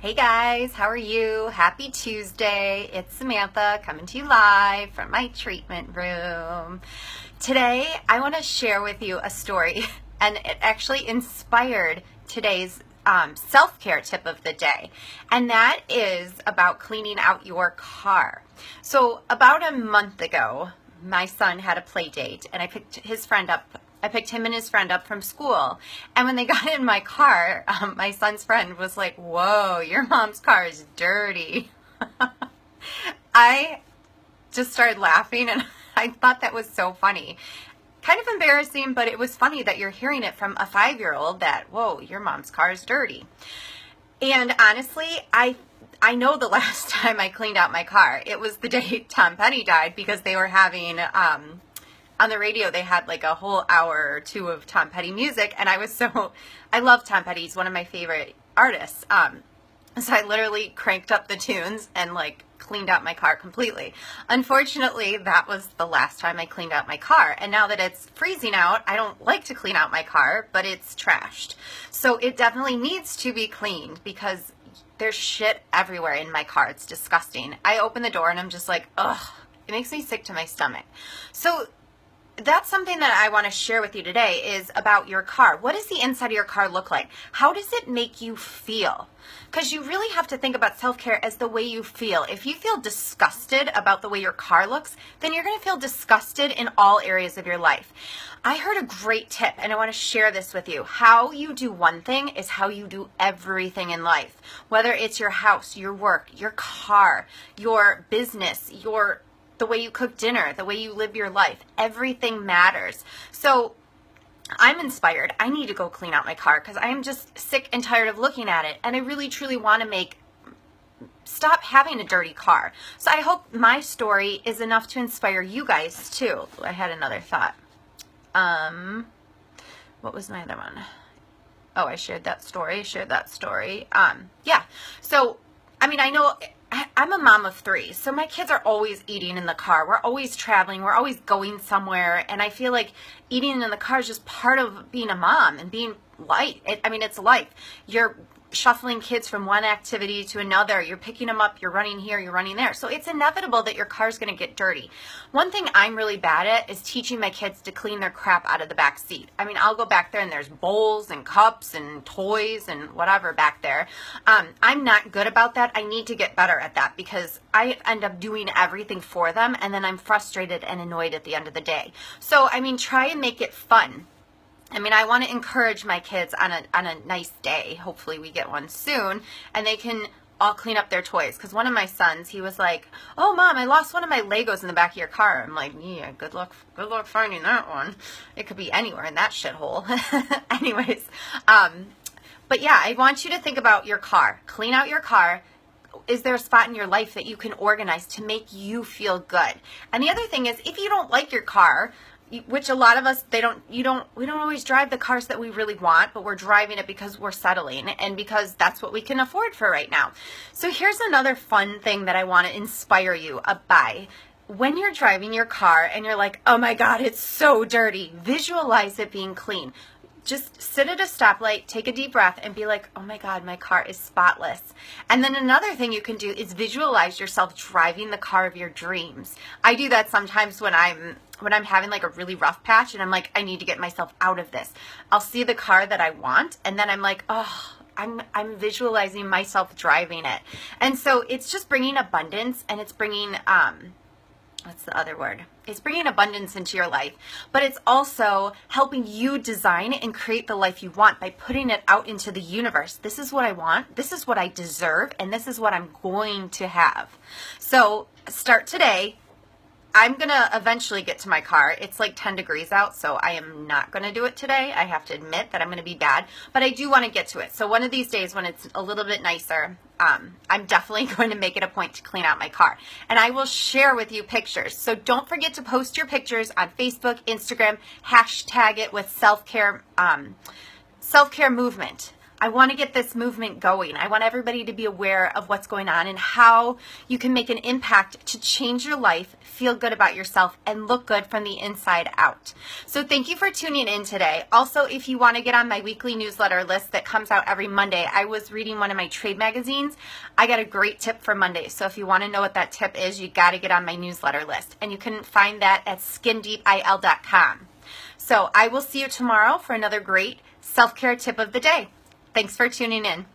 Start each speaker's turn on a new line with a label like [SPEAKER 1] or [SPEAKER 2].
[SPEAKER 1] Hey guys, how are you? Happy Tuesday. It's Samantha coming to you live from my treatment room. Today, I want to share with you a story, and it actually inspired today's self-care tip of the day, and that is about cleaning out your car. So about a month ago, my son had a play date, and I picked him and his friend up from school. And when they got in my car, my son's friend was like, "Whoa, your mom's car is dirty." I just started laughing, and I thought that was so funny. Kind of embarrassing, but it was funny that you're hearing it from a 5-year-old that, "Whoa, your mom's car is dirty." And honestly, I know the last time I cleaned out my car, it was the day Tom Petty died, because they were having on the radio, they had like a whole hour or two of Tom Petty music, and I love Tom Petty. He's one of my favorite artists. So I literally cranked up the tunes and like cleaned out my car completely. Unfortunately, that was the last time I cleaned out my car. And now that it's freezing out, I don't like to clean out my car, but it's trashed. So it definitely needs to be cleaned because there's shit everywhere in my car. It's disgusting. I open the door and I'm just like, ugh, it makes me sick to my stomach. So that's something that I want to share with you today is about your car. What does the inside of your car look like? How does it make you feel? Because you really have to think about self-care as the way you feel. If you feel disgusted about the way your car looks, then you're going to feel disgusted in all areas of your life. I heard a great tip, and I want to share this with you. How you do one thing is how you do everything in life. Whether it's your house, your work, your car, your business, the way you cook dinner, the way you live your life, everything matters. So I'm inspired. I need to go clean out my car because I am just sick and tired of looking at it. And I really, truly want to stop having a dirty car. So I hope my story is enough to inspire you guys too. I had another thought. What was my other one? Oh, I shared that story. Yeah. So, I know I'm a mom of 3, so my kids are always eating in the car. We're always traveling. We're always going somewhere. And I feel like eating in the car is just part of being a mom and being life. It's life. You're shuffling kids from one activity to another. You're picking them up. You're running here. You're running there. So it's inevitable that your car's going to get dirty. One thing I'm really bad at is teaching my kids to clean their crap out of the back seat. I'll go back there and there's bowls and cups and toys and whatever back there. I'm not good about that. I need to get better at that because I end up doing everything for them and then I'm frustrated and annoyed at the end of the day. So, try and make it fun. I want to encourage my kids on a nice day. Hopefully we get one soon, and they can all clean up their toys. Because one of my sons, he was like, "Oh, Mom, I lost one of my Legos in the back of your car." I'm like, "Yeah, good luck finding that one. It could be anywhere in that shithole." Anyways, but yeah, I want you to think about your car. Clean out your car. Is there a spot in your life that you can organize to make you feel good? And the other thing is, if you don't like your car, which a lot of us, we don't always drive the cars that we really want, but we're driving it because we're settling and because that's what we can afford for right now. So here's another fun thing that I want to inspire you by. When you're driving your car and you're like, "Oh my God, it's so dirty," visualize it being clean. Just sit at a stoplight, take a deep breath, and be like, "Oh my God, my car is spotless." And then another thing you can do is visualize yourself driving the car of your dreams. I do that sometimes when I'm having like a really rough patch and I'm like, I need to get myself out of this. I'll see the car that I want, and then I'm like, oh, I'm visualizing myself driving it. And so it's just bringing abundance, and it's bringing what's the other word? It's bringing abundance into your life, but it's also helping you design and create the life you want by putting it out into the universe. This is what I want. This is what I deserve. And this is what I'm going to have. So start today. I'm going to eventually get to my car. It's like 10 degrees out, so I am not going to do it today. I have to admit that I'm going to be bad, but I do want to get to it. So one of these days when it's a little bit nicer, I'm definitely going to make it a point to clean out my car. And I will share with you pictures. So don't forget to post your pictures on Facebook, Instagram, hashtag it with self-care movement. I want to get this movement going. I want everybody to be aware of what's going on and how you can make an impact to change your life, feel good about yourself, and look good from the inside out. So thank you for tuning in today. Also, if you want to get on my weekly newsletter list that comes out every Monday, I was reading one of my trade magazines. I got a great tip for Monday. So if you want to know what that tip is, you got to get on my newsletter list. And you can find that at skindeepil.com. So I will see you tomorrow for another great self-care tip of the day. Thanks for tuning in.